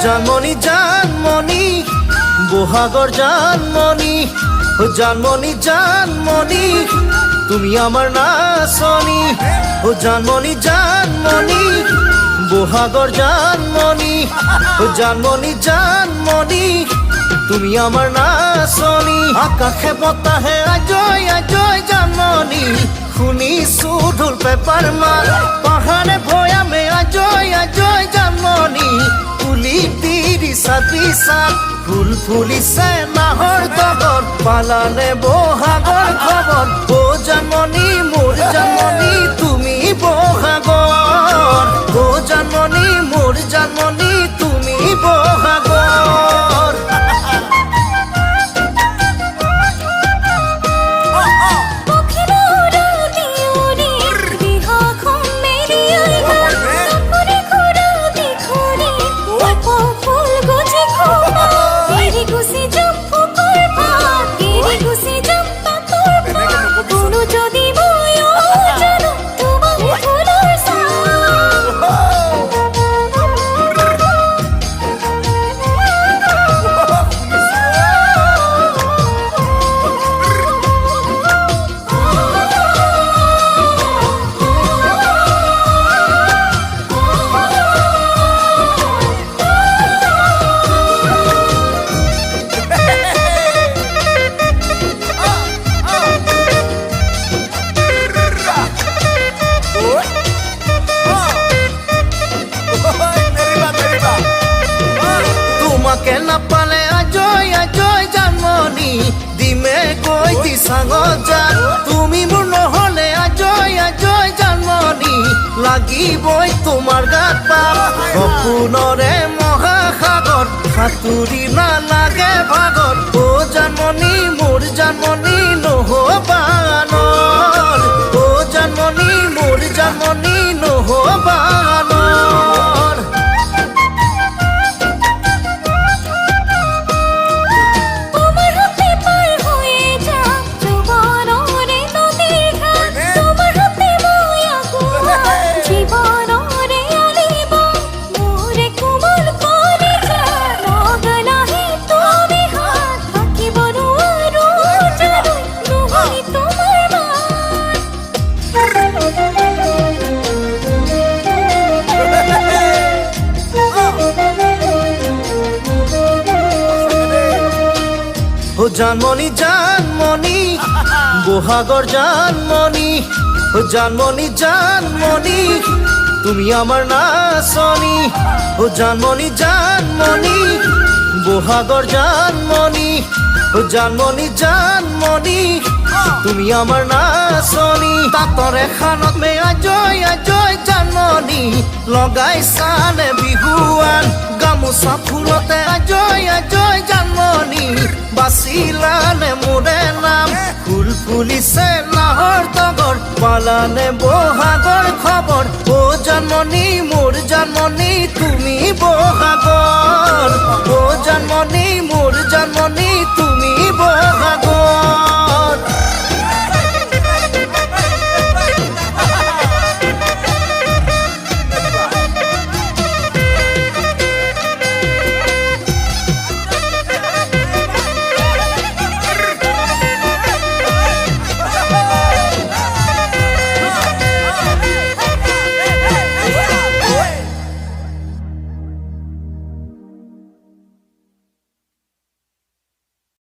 জানমণি জানমণি বহাগর জানমণি জানমণি জানমণি তুমি আমার নাচনি জানমণি জানমণি বহাগর জানমণি জানমণি জানমণি তুমি আমার নাচনি আকাশে বতাহে আজয় আজয় জানমণি শুনিছো ঢোল পেপার মাত পাহাড়ে ভয়ামে আজয় আজয় জানমণি তুলি তিরি সাতি সাত ফুল ফুলিছে নাহৰ দগৰ পালানে বহাগৰ খবৰ ও জানমণি মোৰ জানমণি তুমি বহাগৰ ও জানমণি মোৰ জানমণি তুমি বহাগৰ নাপালে আজয় আজয় জানমণি দিমে কইতি সাগজা তুমি মোৰ নহলে আজয় আজয় জানমণি লাগিবই তোমাৰ গাত পাপ সপোনৰে মহাসাগৰ সাঁতুৰি নালাগে ভাগৰ ও জানমণি মোৰ জানমণি নহবা আনৰ ও জানমণি মোৰ জানমণি নহবা আনৰ জানমণি জানমণি বহাগর জানমণি জানমণি জানমণি তুমি আমার নাচনি জানমণি জানমণি বহাগর জানমণি জানমণি জানমণি তুমি আমার নাচনি তাঁতৰ এখানত মে আজয় আজয় জানমণি লগাইছানে বিহুৱান গামোচা ফুলতে আজয় আজয় জানমণি বাচিলানে মোৰে নাম ফুল ফুলিছে নাহৰ দগৰ পালানে বহাগৰ খবৰ ও জানমণি মোৰ জানমণি তুমি বহাগৰ ও